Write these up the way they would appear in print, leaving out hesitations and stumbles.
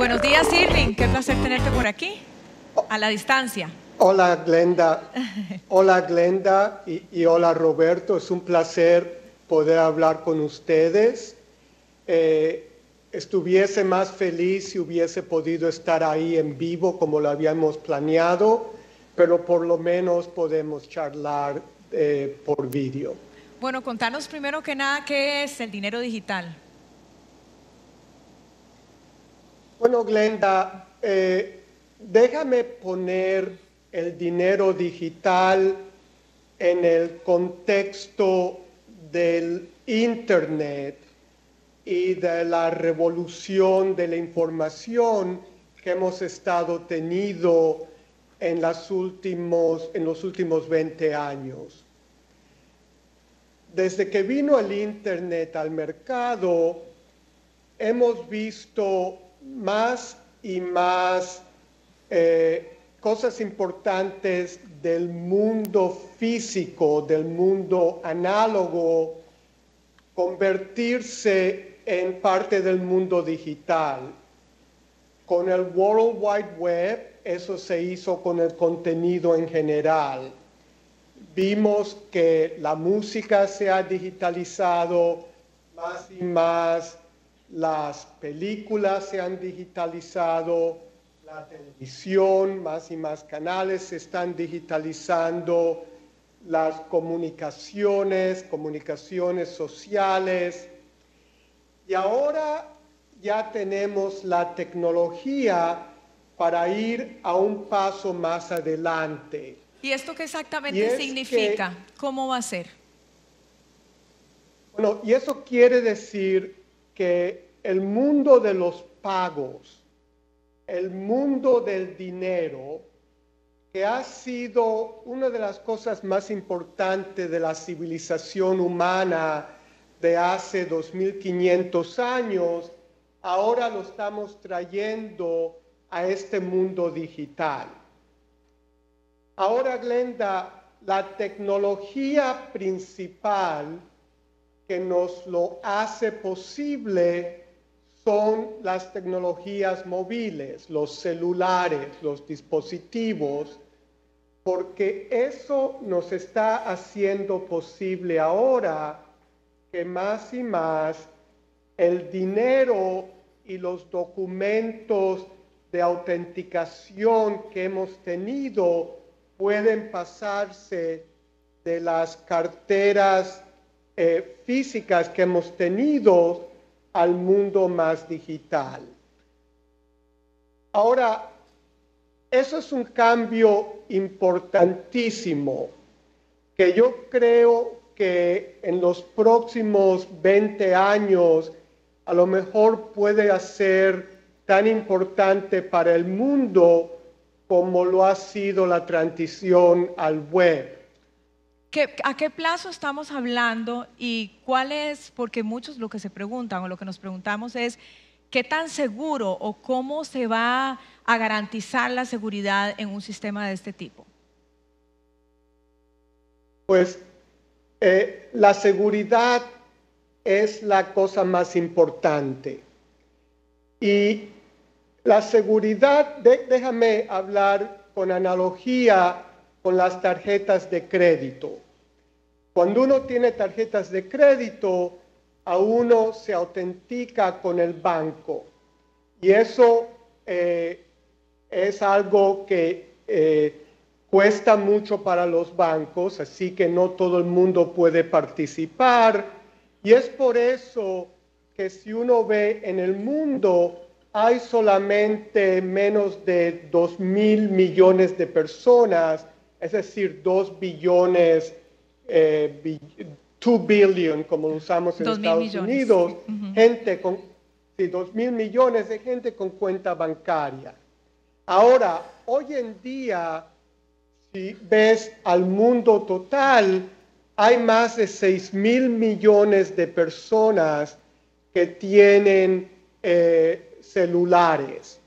Buenos días, Irving. Qué placer tenerte por aquí, a la distancia. Hola, Glenda. Hola, Glenda y hola, Roberto. Es un placer poder hablar con ustedes. Estuviese más feliz si hubiese podido estar ahí en vivo como lo habíamos planeado, pero por lo menos podemos charlar por vídeo. Bueno, contanos primero que nada qué es el dinero digital. Bueno, Glenda, déjame poner el dinero digital en el contexto del Internet y de la revolución de la información que hemos estado teniendo en los últimos 20 años. Desde que vino el Internet al mercado, hemos visto más y más cosas importantes del mundo físico, del mundo análogo, convertirse en parte del mundo digital. Con el World Wide Web, eso se hizo con el contenido en general. Vimos que la música se ha digitalizado más y más, las películas se han digitalizado, la televisión, más y más canales se están digitalizando, las comunicaciones sociales. Y ahora ya tenemos la tecnología para ir a un paso más adelante. ¿Y esto qué exactamente significa? ¿Cómo va a ser? Bueno, y eso quiere decir que el mundo de los pagos, el mundo del dinero, que ha sido una de las cosas más importantes de la civilización humana de hace 2500 años, ahora lo estamos trayendo a este mundo digital. Ahora, Glenda, la tecnología principal que nos lo hace posible son las tecnologías móviles, los celulares, los dispositivos, porque eso nos está haciendo posible ahora que más y más el dinero y los documentos de autenticación que hemos tenido pueden pasarse de las carteras físicas que hemos tenido al mundo más digital. Ahora, eso es un cambio importantísimo que yo creo que en los próximos 20 años a lo mejor puede ser tan importante para el mundo como lo ha sido la transición al web. ¿A qué plazo estamos hablando y cuál es? Porque muchos lo que se preguntan o lo que nos preguntamos es ¿qué tan seguro o cómo se va a garantizar la seguridad en un sistema de este tipo? Pues la seguridad es la cosa más importante. Y la seguridad, déjame hablar con analogía con las tarjetas de crédito. Cuando uno tiene tarjetas de crédito, a uno se autentica con el banco. Y eso es algo que cuesta mucho para los bancos, así que no todo el mundo puede participar. Y es por eso que si uno ve en el mundo, hay solamente menos de 2.000 millones de personas, es decir, 2 billones, 2 billion, como lo usamos en Estados Unidos, gente con 2.000 millones de gente con cuenta bancaria. Ahora, hoy en día, si ves al mundo total, hay más de 6.000 millones de personas que tienen celulares.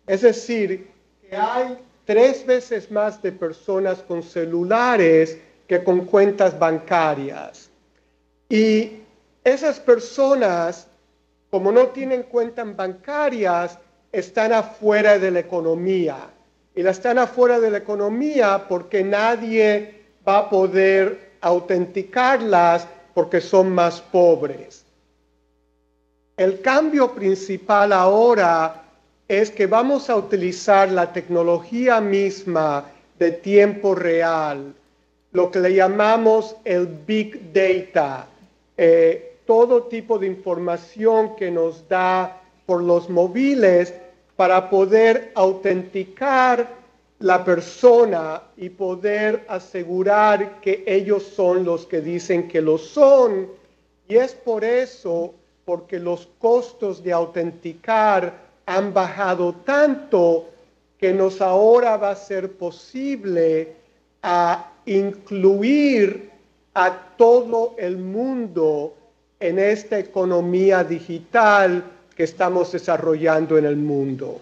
Es decir, que hay 3 veces más de personas con celulares que con cuentas bancarias. Y esas personas, como no tienen cuentas bancarias, están afuera de la economía. Y las están afuera de la economía porque nadie va a poder autenticarlas porque son más pobres. El cambio principal ahora es que vamos a utilizar la tecnología misma de tiempo real, lo que le llamamos el Big Data, todo tipo de información que nos da por los móviles para poder autenticar la persona y poder asegurar que ellos son los que dicen que lo son. Y es por eso, porque los costos de autenticar han bajado tanto, que nos ahora va a ser posible a incluir a todo el mundo en esta economía digital que estamos desarrollando en el mundo.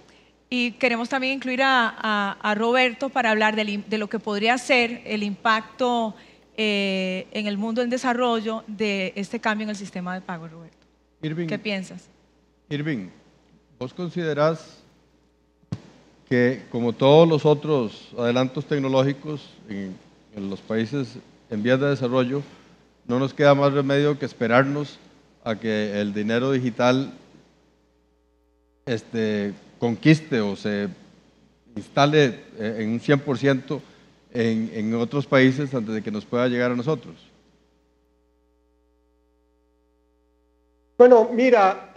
Y queremos también incluir a Roberto para hablar de lo que podría ser el impacto en el mundo en desarrollo de este cambio en el sistema de pago, Roberto. Irving, ¿Qué piensas? Irving, ¿vos considerás que, como todos los otros adelantos tecnológicos en los países en vías de desarrollo, no nos queda más remedio que esperarnos a que el dinero digital conquiste o se instale en un 100% en otros países antes de que nos pueda llegar a nosotros? Bueno, mira,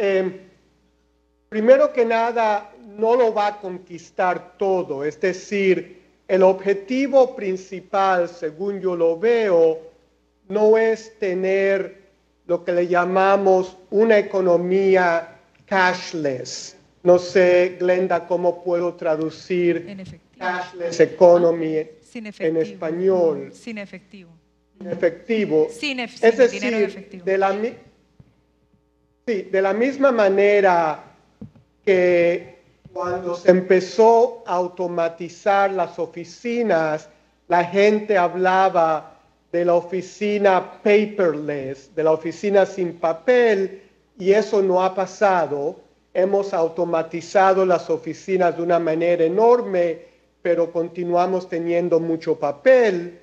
primero que nada, no lo va a conquistar todo. Es decir, el objetivo principal, según yo lo veo, no es tener lo que le llamamos una economía cashless. No sé, Glenda, cómo puedo traducir cashless economy en español. Sin efectivo. Sin efectivo. Es decir, dinero en efectivo. De la misma manera que cuando se empezó a automatizar las oficinas, la gente hablaba de la oficina paperless, de la oficina sin papel, y eso no ha pasado. Hemos automatizado las oficinas de una manera enorme, pero continuamos teniendo mucho papel.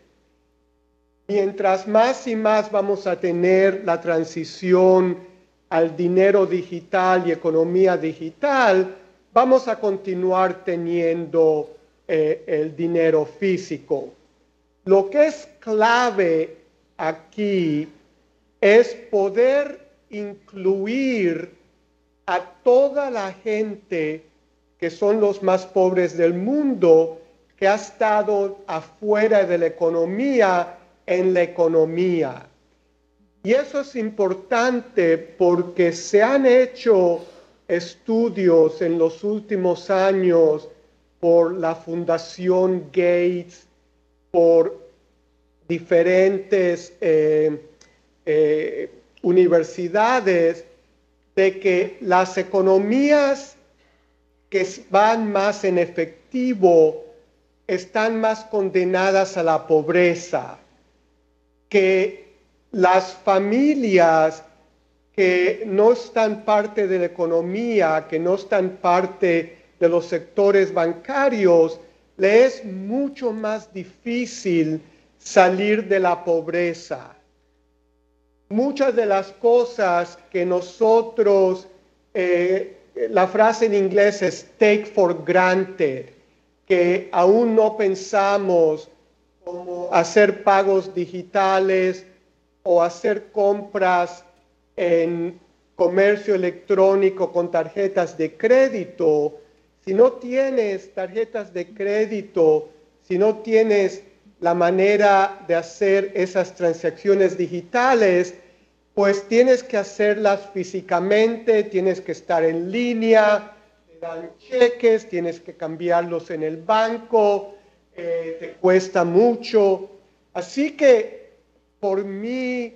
Mientras más y más vamos a tener la transición al dinero digital y economía digital, vamos a continuar teniendo el dinero físico. Lo que es clave aquí es poder incluir a toda la gente que son los más pobres del mundo, que ha estado afuera de la economía, en la economía. Y eso es importante porque se han hecho estudios en los últimos años por la Fundación Gates, por diferentes universidades, de que las economías que van más en efectivo están más condenadas a la pobreza, que las familias que no están parte de la economía, que no están parte de los sectores bancarios, le es mucho más difícil salir de la pobreza. Muchas de las cosas que nosotros, la frase en inglés es take for granted, que aún no pensamos como hacer pagos digitales o hacer compras en comercio electrónico con tarjetas de crédito. Si no tienes tarjetas de crédito, si no tienes la manera de hacer esas transacciones digitales, pues tienes que hacerlas físicamente, tienes que estar en línea, te dan cheques, tienes que cambiarlos en el banco, te cuesta mucho. Así que por mí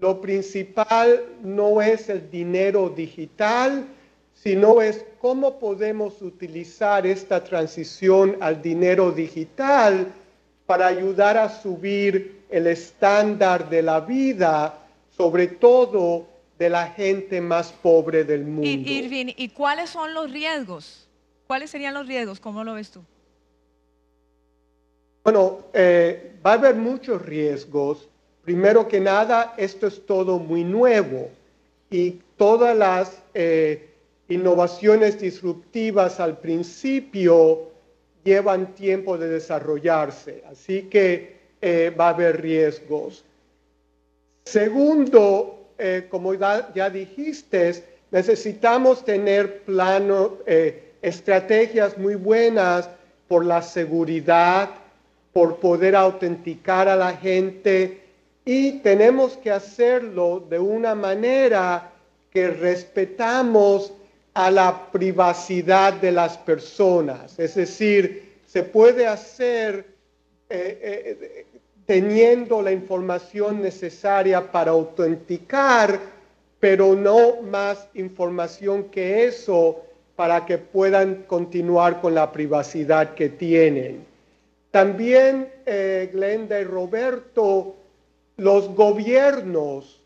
lo principal no es el dinero digital, sino es cómo podemos utilizar esta transición al dinero digital para ayudar a subir el estándar de la vida, sobre todo de la gente más pobre del mundo. Irving, ¿y cuáles son los riesgos? ¿Cuáles serían los riesgos? ¿Cómo lo ves tú? Bueno, va a haber muchos riesgos. Primero que nada, esto es todo muy nuevo y todas las innovaciones disruptivas al principio llevan tiempo de desarrollarse, así que va a haber riesgos. Segundo, como ya dijiste, necesitamos tener estrategias muy buenas por la seguridad, por poder autenticar a la gente, y tenemos que hacerlo de una manera que respetamos a la privacidad de las personas. Es decir, se puede hacer teniendo la información necesaria para autenticar, pero no más información que eso para que puedan continuar con la privacidad que tienen. También, Glenda y Roberto, los gobiernos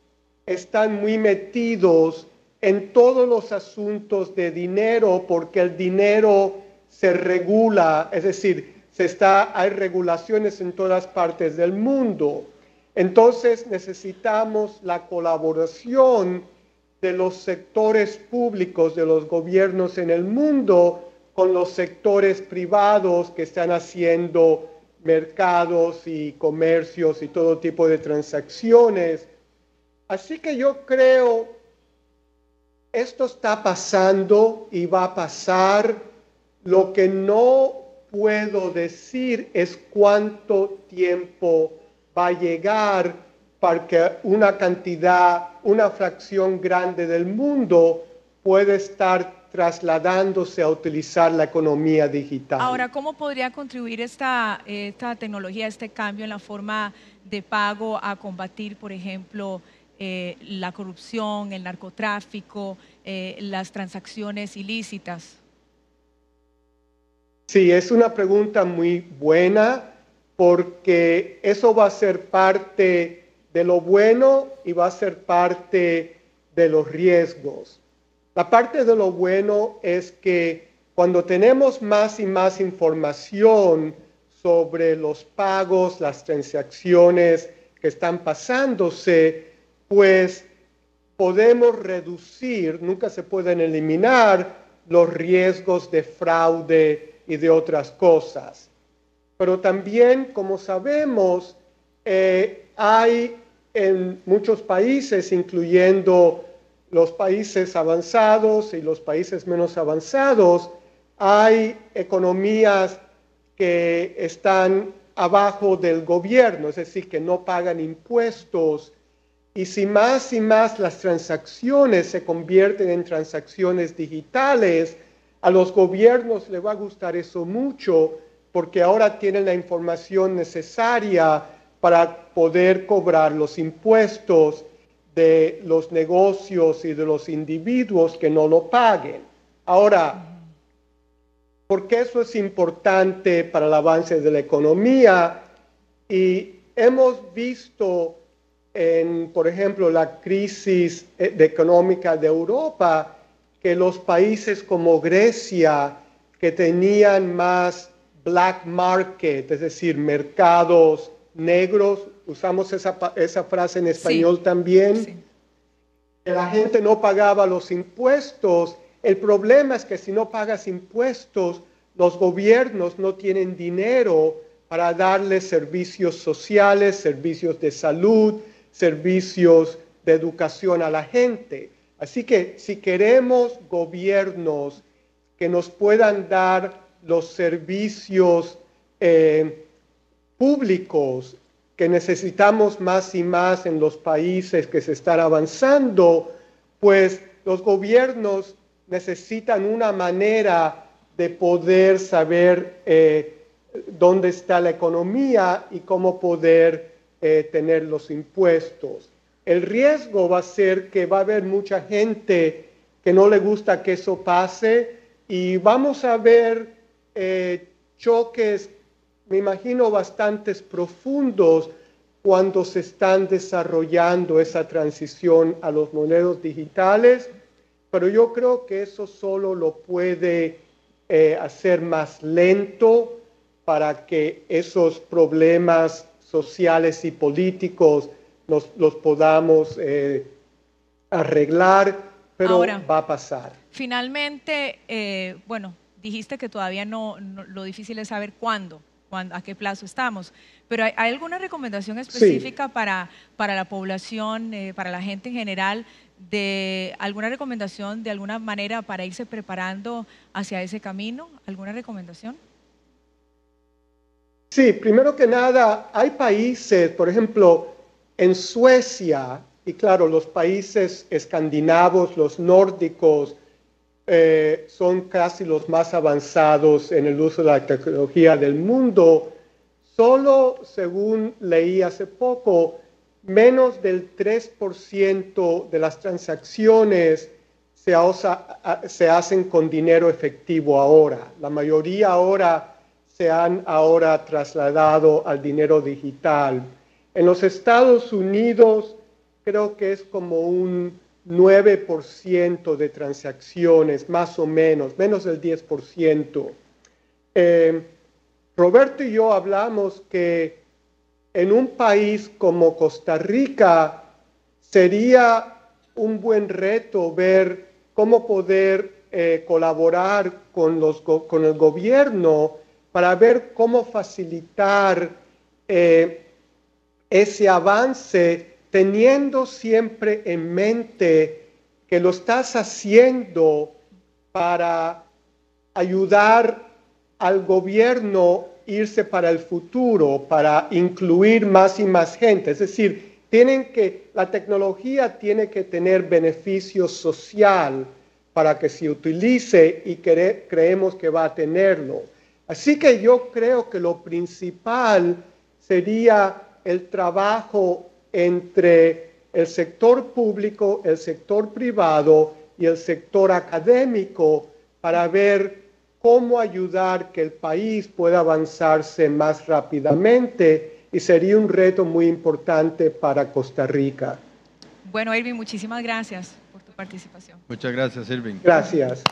están muy metidos en todos los asuntos de dinero porque el dinero se regula, es decir, hay regulaciones en todas partes del mundo. Entonces necesitamos la colaboración de los sectores públicos, de los gobiernos en el mundo, con los sectores privados que están haciendo mercados y comercios y todo tipo de transacciones. Así que yo creo, esto está pasando y va a pasar. Lo que no puedo decir es cuánto tiempo va a llegar para que una fracción grande del mundo pueda estar trasladándose a utilizar la economía digital. Ahora, ¿cómo podría contribuir esta tecnología, este cambio en la forma de pago a combatir, por ejemplo, la corrupción, el narcotráfico, las transacciones ilícitas? Sí, es una pregunta muy buena porque eso va a ser parte de lo bueno y va a ser parte de los riesgos. La parte de lo bueno es que cuando tenemos más y más información sobre los pagos, las transacciones que están pasándose, pues podemos reducir, nunca se pueden eliminar los riesgos de fraude y de otras cosas. Pero también, como sabemos, hay en muchos países, incluyendo los países avanzados y los países menos avanzados, hay economías que están abajo del gobierno, es decir, que no pagan impuestos. Y si más y más las transacciones se convierten en transacciones digitales, a los gobiernos les va a gustar eso mucho porque ahora tienen la información necesaria para poder cobrar los impuestos de los negocios y de los individuos que no lo paguen. Ahora, ¿por qué eso es importante para el avance de la economía? Y hemos visto por ejemplo, la crisis económica de Europa, que los países como Grecia, que tenían más black market, es decir, mercados negros, usamos esa frase en español también, Sí. que la gente no pagaba los impuestos. El problema es que si no pagas impuestos, los gobiernos no tienen dinero para darles servicios sociales, servicios de salud, servicios de educación a la gente. Así que si queremos gobiernos que nos puedan dar los servicios públicos que necesitamos más y más en los países que se están avanzando, pues los gobiernos necesitan una manera de poder saber dónde está la economía y cómo poder tener los impuestos. El riesgo va a ser que va a haber mucha gente que no le gusta que eso pase y vamos a ver choques, me imagino, bastante profundos, cuando se están desarrollando esa transición a los monedas digitales, pero yo creo que eso solo lo puede hacer más lento para que esos problemas sociales y políticos los podamos arreglar, pero Ahora, va a pasar. Finalmente, bueno, dijiste que todavía lo difícil es saber cuándo, a qué plazo estamos, pero ¿hay alguna recomendación específica Sí. para la población, para la gente en general, de alguna recomendación de alguna manera para irse preparando hacia ese camino? ¿Alguna recomendación? Sí, primero que nada, hay países, por ejemplo, en Suecia, y claro, los países escandinavos, los nórdicos, son casi los más avanzados en el uso de la tecnología del mundo. Solo, según leí hace poco, menos del 3% de las transacciones se hacen con dinero efectivo ahora. La mayoría ahora se han trasladado al dinero digital. En los Estados Unidos creo que es como un 9% de transacciones, más o menos del 10%. Roberto y yo hablamos que en un país como Costa Rica sería un buen reto ver cómo poder colaborar con el gobierno para ver cómo facilitar ese avance, teniendo siempre en mente que lo estás haciendo para ayudar al gobierno irse para el futuro, para incluir más y más gente. Es decir, la tecnología tiene que tener beneficio social para que se utilice y creemos que va a tenerlo. Así que yo creo que lo principal sería el trabajo entre el sector público, el sector privado y el sector académico para ver cómo ayudar que el país pueda avanzarse más rápidamente, y sería un reto muy importante para Costa Rica. Bueno, Irving, muchísimas gracias por tu participación. Muchas gracias, Irving. Gracias.